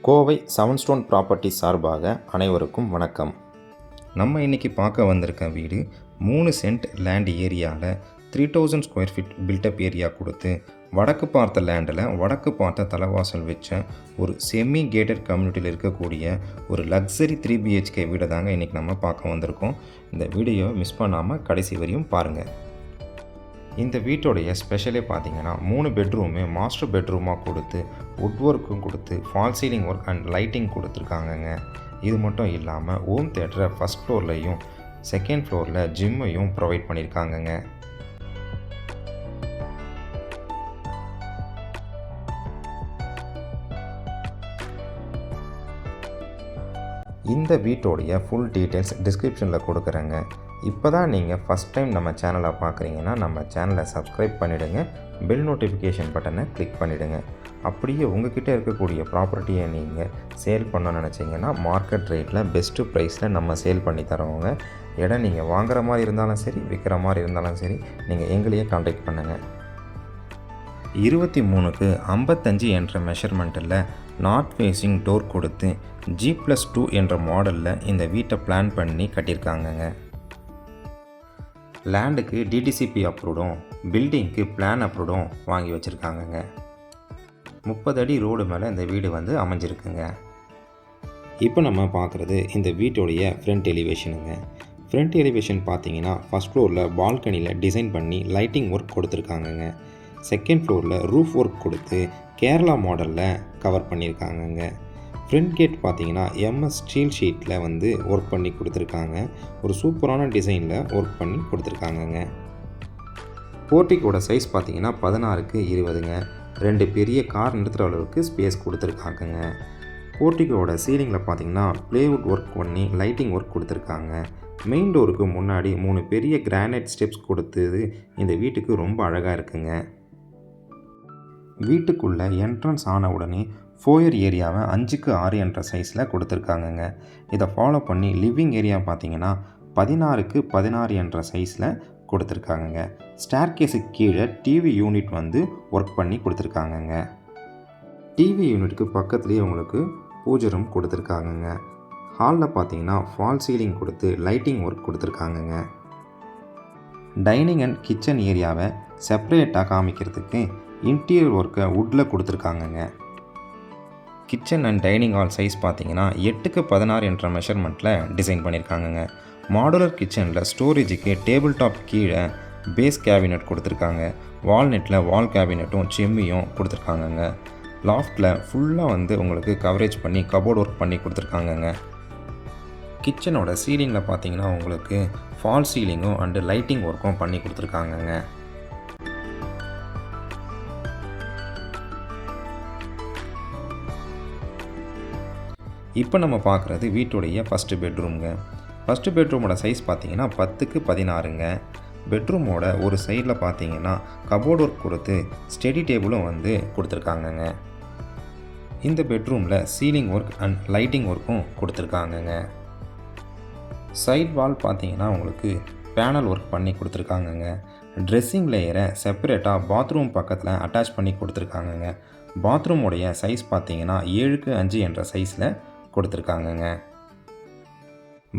Kovai 7 stone property சார்பாக அனைவருக்கும் வணக்கம். நம்ம இன்றைக்கி பார்க்க வந்திருக்க வீடு 3 சென்ட் லேண்ட் ஏரியாவில் 3000 ஸ்கொயர் ஃபீட் பில்டப் ஏரியா கொடுத்து வடக்கு பார்த்த லேண்டில் வடக்கு பார்த்த தலைவாசல் வச்ச ஒரு செமி கேட்டட் கம்யூனிட்டியில் இருக்கக்கூடிய ஒரு லக்ஸரி 3 BHK வீடை தாங்க இன்றைக்கி நம்ம பார்க்க வந்திருக்கோம். இந்த வீடியோ மிஸ் பண்ணாமல் கடைசி வரையும் பாருங்கள். இந்த வீட்டோடைய ஸ்பெஷலே பார்த்தீங்கன்னா 3 பெட்ரூமே மாஸ்டர் பெட்ரூமாக கொடுத்து வுட் ஒர்க்கும் கொடுத்து fall ceiling work and lighting கொடுத்துருக்காங்கங்க. இது மட்டும் இல்லாமல் ஹோம் தியேட்டரை ஃபஸ்ட் ஃப்ளோர்லையும் செகண்ட் ஃப்ளோரில் ஜிம்மையும் ப்ரொவைட் பண்ணியிருக்காங்கங்க. இந்த வீட்டோடைய ஃபுல் டீட்டெயில்ஸ் டிஸ்கிரிப்ஷனில் கொடுக்குறேங்க. இப்போ தான் நீங்கள் ஃபஸ்ட் டைம் நம்ம சேனலை பார்க்குறீங்கன்னா நம்ம சேனலை சப்ஸ்கிரைப் பண்ணிவிடுங்க, பெல் நோட்டிஃபிகேஷன் பட்டனை கிளிக் பண்ணிவிடுங்க. அப்படியே உங்ககிட்ட இருக்கக்கூடிய ப்ராப்பர்ட்டியை நீங்கள் சேல் பண்ணணும்னு நினச்சிங்கன்னா மார்க்கெட் ரேட்டில் பெஸ்ட்டு ப்ரைஸில் நம்ம சேல் பண்ணி தரோங்க. இடம் நீங்கள் வாங்குகிற மாதிரி இருந்தாலும் சரி, விற்கிற மாதிரி இருந்தாலும் சரி, நீங்கள் எங்களையே கான்டாக்ட் பண்ணுங்கள். 23க்கு 55 என்ற மெஷர்மெண்ட்டில் நார்த் ஃபேஸிங் டோர் கொடுத்து G+2 என்ற மாடலில் இந்த வீட்டை பிளான் பண்ணி கட்டியிருக்காங்கங்க. லேண்டுக்கு டிடிசிபி அப்ரூவ்டும் பில்டிங்க்கு பிளான் அப்ரூவ்டும் வாங்கி வச்சுருக்காங்கங்க. 30 அடி ரோடு மேலே இந்த வீடு வந்து அமைஞ்சிருக்குங்க. இப்போ நம்ம பார்க்குறது இந்த வீட்டோடைய ஃப்ரண்ட் எலிவேஷனுங்க. ஃப்ரண்ட் எலிவேஷன் பார்த்தீங்கன்னா ஃபஸ்ட் ஃப்ளோரில் பால்கனியில் டிசைன் பண்ணி லைட்டிங் ஒர்க் கொடுத்துருக்காங்கங்க. செகண்ட் ஃப்ளோரில் ரூஃப் ஒர்க் கொடுத்து கேரளா மாடலில் கவர் பண்ணியிருக்காங்கங்க. ஃப்ரண்ட் கேட் பார்த்தீங்கன்னா MS ஸ்டீல் ஷீட்டில் வந்து ஒர்க் பண்ணி கொடுத்துருக்காங்க. ஒரு சூப்பரான டிசைனில் ஒர்க் பண்ணி கொடுத்துருக்காங்கங்க. போர்ட்டிக்கோட சைஸ் பார்த்தீங்கன்னா 16க்கு 20ங்க. 2 பெரிய கார் நிறுத்துகிற அளவுக்கு ஸ்பேஸ் கொடுத்துருக்காங்கங்க. போர்ட்டிக்கோட சீலிங்கில் பார்த்தீங்கன்னா ப்ளேவுட் ஒர்க் பண்ணி லைட்டிங் ஒர்க் கொடுத்துருக்காங்க. மெயின் டோருக்கு முன்னாடி 3 பெரிய கிரானைட் ஸ்டெப்ஸ் கொடுத்தது இந்த வீட்டுக்கு ரொம்ப அழகாக இருக்குங்க. வீட்டுக்குள்ளே என்ட்ரன்ஸ் ஆன உடனே ஃபோயர் ஏரியாவை 5க்கு 6 என்ற சைஸில் கொடுத்துருக்காங்கங்க. இதை ஃபாலோ பண்ணி லிவிங் ஏரியா பார்த்தீங்கன்னா 16க்கு 16 என்ற சைஸில் கொடுத்துருக்காங்கங்க. ஸ்டேர் கேஸுக்கு கீழே டிவி யூனிட் வந்து ஒர்க் பண்ணி கொடுத்துருக்காங்கங்க. டிவி யூனிட்டுக்கு பக்கத்துலேயே உங்களுக்கு பூஜை ரூம் கொடுத்துருக்காங்கங்க. ஹாலில் பார்த்தீங்கன்னா ஃபால் சீலிங் கொடுத்து லைட்டிங் ஒர்க் கொடுத்துருக்காங்கங்க. டைனிங் அண்ட் கிச்சன் ஏரியாவை செப்பரேட்டாக காமிக்கிறதுக்கு இன்டீரியர் ஒர்க்கை வுட்டில் கொடுத்துருக்காங்கங்க. Kitchen and dining hall size பார்த்தீங்கன்னா 8க்கு 16 என்ற மெஷர்மெண்ட்டில் டிசைன் பண்ணியிருக்காங்கங்க. மாடுலர் கிச்சனில் ஸ்டோரேஜுக்கு டேபிள் டாப் கீழே பேஸ் கேபினெட் கொடுத்துருக்காங்க. வால்நெட்டில் வால் கேபினெட்டும் செம்மியும் கொடுத்துருக்காங்கங்க. லாஃப்டில் ஃபுல்லாக வந்து உங்களுக்கு கவரேஜ் பண்ணி கபோர்ட் ஒர்க் பண்ணி கொடுத்துருக்காங்கங்க. கிச்சனோட சீலிங்கில் பார்த்தீங்கன்னா உங்களுக்கு ஃபால் சீலிங்கும் அண்டு லைட்டிங் ஒர்க்கும் பண்ணி கொடுத்துருக்காங்கங்க. இப்போ நம்ம பார்க்குறது வீட்டுடைய ஃபஸ்ட்டு பெட்ரூம்ங்க. ஃபஸ்ட்டு பெட்ரூமோட சைஸ் பார்த்தீங்கன்னா 10க்கு 16ங்க. பெட்ரூமோட ஒரு சைடில் பார்த்தீங்கன்னா கபோர்ட் ஒர்க் கொடுத்து ஸ்டடி டேபிளும் வந்து கொடுத்துருக்காங்கங்க. இந்த பெட்ரூமில் சீலிங் ஒர்க் அண்ட் லைட்டிங் ஒர்க்கும் கொடுத்துருக்காங்கங்க. சைட் வால் பார்த்தீங்கன்னா உங்களுக்கு பேனல் ஒர்க் பண்ணி கொடுத்துருக்காங்கங்க. ட்ரெஸ்ஸிங் லேயரை செப்பரேட்டாக பாத்ரூம் பக்கத்தில் அட்டாச் பண்ணி கொடுத்துருக்காங்கங்க. பாத்ரூமோடைய சைஸ் பார்த்தீங்கன்னா 7க்கு 5 என்ற சைஸில் கொடுத்துருக்காங்கங்க.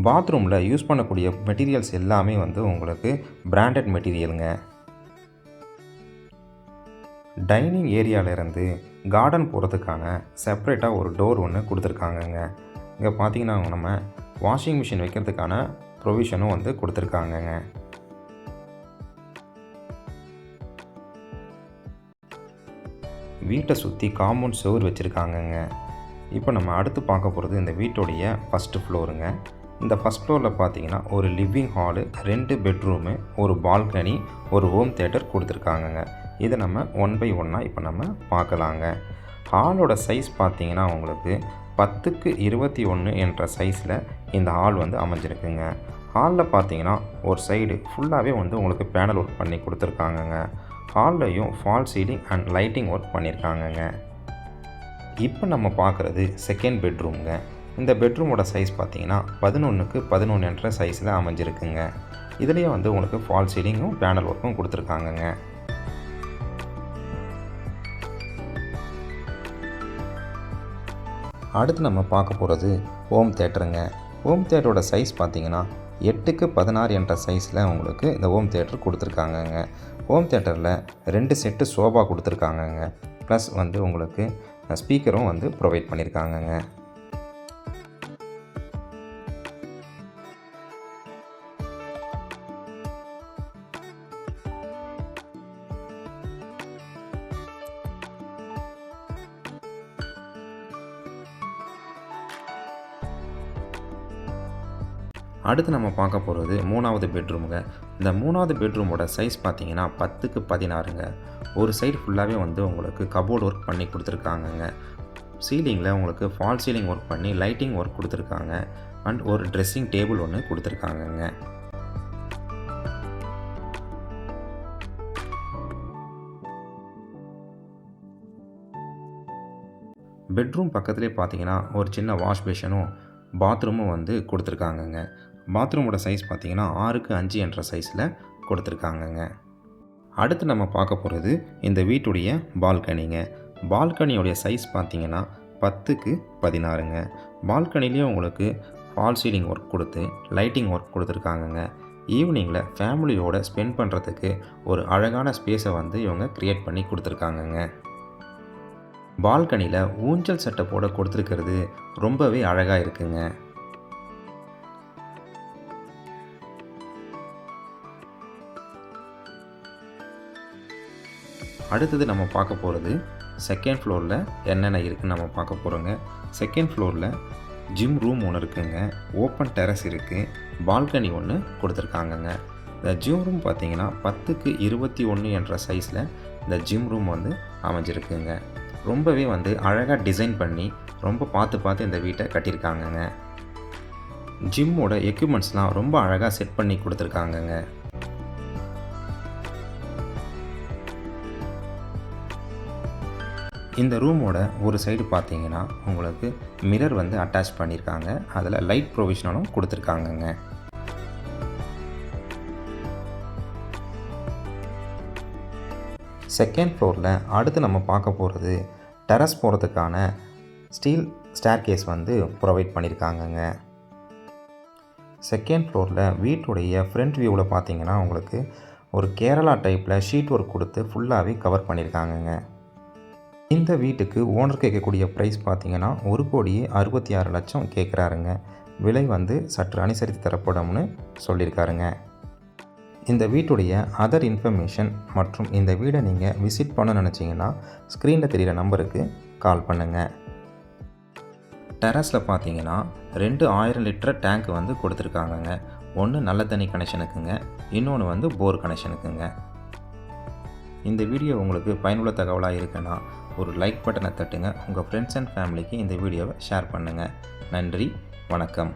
பாத்ரூமில் யூஸ் பண்ணக்கூடிய மெட்டீரியல்ஸ் எல்லாமே வந்து உங்களுக்கு பிராண்டட் மெட்டீரியலுங்க. டைனிங் ஏரியாவிலேருந்து கார்டன் போகிறதுக்கான செப்பரேட்டாக ஒரு டோர் ஒன்று கொடுத்துருக்காங்கங்க. இங்கே பார்த்தீங்கன்னா நம்ம வாஷிங் மிஷின் வைக்கிறதுக்கான ப்ரொவிஷனும் வந்து கொடுத்துருக்காங்கங்க. வீட்டை சுற்றி காம்பவுண்ட் சுவர் வச்சுருக்காங்கங்க. இப்போ நம்ம அடுத்து பார்க்க போகிறது இந்த வீட்டோடைய ஃபஸ்ட்டு ஃப்ளோருங்க. இந்த ஃபஸ்ட் ஃப்ளோரில் பார்த்தீங்கன்னா ஒரு லிவிங் ஹாலு, 2 பெட்ரூமு, ஒரு பால்கனி, ஒரு ஹோம் தியேட்டர் கொடுத்துருக்காங்கங்க. இதை நம்ம 1 பை 1 இப்போ நம்ம பார்க்கலாங்க. ஹாலோட சைஸ் பார்த்தீங்கன்னா உங்களுக்கு 10க்கு 21 என்ற சைஸில் இந்த ஹால் வந்து அமைஞ்சிருக்குங்க. ஹாலில் பார்த்தீங்கன்னா ஒரு சைடு ஃபுல்லாகவே வந்து உங்களுக்கு பேனல் ஒர்க் பண்ணி கொடுத்துருக்காங்கங்க. ஹால்லையும் fall ceiling and lighting work பண்ணியிருக்காங்கங்க. இப்போ நம்ம பார்க்குறது செகண்ட் பெட்ரூம்ங்க. இந்த பெட்ரூமோட சைஸ் பார்த்தீங்கன்னா 11க்கு 11 என்ற சைஸில் அமைஞ்சிருக்குங்க. இதுலேயே வந்து உங்களுக்கு ஃபால் சீலிங்கும் பேனல் ஒர்க்கும் கொடுத்துருக்காங்கங்க. அடுத்து நம்ம பார்க்க போகிறது ஹோம் தேட்டருங்க. ஹோம் தேட்டரோட சைஸ் பார்த்திங்கன்னா 8x16 என்ற சைஸில் உங்களுக்கு இந்த ஹோம் தேட்டர் கொடுத்துருக்காங்கங்க. ஹோம் தேட்டரில் 2 செட்டு சோஃபா கொடுத்துருக்காங்கங்க. ப்ளஸ் வந்து உங்களுக்கு ஸ்பீக்கரும் வந்து ப்ரொவைட் பண்ணியிருக்காங்கங்க. அடுத்து நம்ம பார்க்க போகிறது 3வது பெட்ரூமுங்க. இந்த 3வது பெட்ரூமோட சைஸ் பார்த்தீங்கன்னா 10x16ங்க. ஒரு சைடு ஃபுல்லாகவே வந்து உங்களுக்கு கபோர்டு ஒர்க் பண்ணி கொடுத்துருக்காங்கங்க. சீலிங்கில் உங்களுக்கு ஃபால் சீலிங் ஒர்க் பண்ணி லைட்டிங் ஒர்க் கொடுத்துருக்காங்க. அண்ட் ஒரு ட்ரெஸ்ஸிங் டேபிள் ஒன்று கொடுத்துருக்காங்கங்க. பெட்ரூம் பக்கத்துலேயே பார்த்தீங்கன்னா ஒரு சின்ன வாஷ் பேஷனும் பாத்ரூமும் வந்து கொடுத்துருக்காங்கங்க. பாத்ரூமோட சைஸ் பார்த்தீங்கன்னா 6x5 என்ற சைஸில் கொடுத்துருக்காங்கங்க. அடுத்து நம்ம பார்க்க போகிறது இந்த வீட்டுடைய பால்கனிங்க. பால்கனியோடைய சைஸ் பார்த்தீங்கன்னா 10x16ங்க. பால்கனிலேயும் உங்களுக்கு ஃபால் சீலிங் ஒர்க் கொடுத்து லைட்டிங் ஒர்க் கொடுத்துருக்காங்கங்க. ஈவினிங்கில் ஃபேமிலியோட ஸ்பெண்ட் பண்ணுறதுக்கு ஒரு அழகான ஸ்பேஸை வந்து இவங்க க்ரியேட் பண்ணி கொடுத்துருக்காங்கங்க. பால்கனியில் ஊஞ்சல் செட்டப்போட கொடுத்துருக்கிறது ரொம்பவே அழகாக இருக்குங்க. அடுத்தது நம்ம பார்க்க போகிறது செகண்ட் ஃப்ளோரில் என்னென்ன இருக்குதுன்னு நம்ம பார்க்க போகிறோங்க. செகண்ட் ஃப்ளோரில் ஜிம் ரூம் ஒன்று இருக்குதுங்க. ஓப்பன் டெரஸ் இருக்குது. பால்கனி ஒன்று கொடுத்துருக்காங்கங்க. இந்த ஜிம் ரூம் பார்த்தீங்கன்னா 10x21 என்ற சைஸில் இந்த ஜிம் ரூம் வந்து அமைஞ்சிருக்குங்க. ரொம்பவே வந்து அழகாக டிசைன் பண்ணி ரொம்ப பார்த்து இந்த வீட்டை கட்டியிருக்காங்கங்க. ஜிம்மோட எக்யூப்மெண்ட்ஸ்லாம் ரொம்ப அழகாக செட் பண்ணி கொடுத்துருக்காங்கங்க. இந்த ரூமோட ஒரு சைடு பார்த்தீங்கன்னா உங்களுக்கு மிரர் வந்து அட்டாச் பண்ணியிருக்காங்க. அதில் லைட் ப்ரொவிஷனும் கொடுத்துருக்காங்கங்க. செகண்ட் ஃப்ளோரில் அடுத்து நம்ம பார்க்க போகிறது டெரஸ் போகிறதுக்கான ஸ்டீல் ஸ்டேர்கேஸ் வந்து ப்ரொவைட் பண்ணியிருக்காங்கங்க. செகண்ட் ஃப்ளோரில் வீட்டுடைய ஃப்ரண்ட் வியூவில் பார்த்தீங்கன்னா உங்களுக்கு ஒரு கேரளா டைப்பில் ஷீட் ஒர்க் கொடுத்து ஃபுல்லாகவே கவர் பண்ணியிருக்காங்கங்க. இந்த வீட்டுக்கு ஓனர் கேட்கக்கூடிய ப்ரைஸ் பார்த்தீங்கன்னா 1,66,00,000 கேட்குறாருங்க. விலை வந்து சற்று அனுசரித்து தரப்படும்னு சொல்லியிருக்காருங்க. இந்த வீட்டுடைய அதர் இன்ஃபர்மேஷன் மற்றும் இந்த வீடை நீங்கள் விசிட் பண்ண நினச்சிங்கன்னா ஸ்க்ரீனில் தெரிகிற நம்பருக்கு கால் பண்ணுங்கள். டெரஸில் பார்த்தீங்கன்னா 2 1000 லிட்டர் டேங்க் வந்து கொடுத்துருக்காங்கங்க. ஒன்று நல்ல தண்ணி கனெக்ஷனுக்குங்க, இன்னொன்று வந்து போர் கனெக்ஷனுக்குங்க. இந்த வீடியோ உங்களுக்கு பயனுள்ள தகவலாக இருக்குன்னா ஒரு லைக் பட்டனை தட்டுங்க. உங்கள் ஃப்ரெண்ட்ஸ் அண்ட் ஃபேமிலிக்கு இந்த வீடியோவை ஷேர் பண்ணுங்கள். நன்றி, வணக்கம்.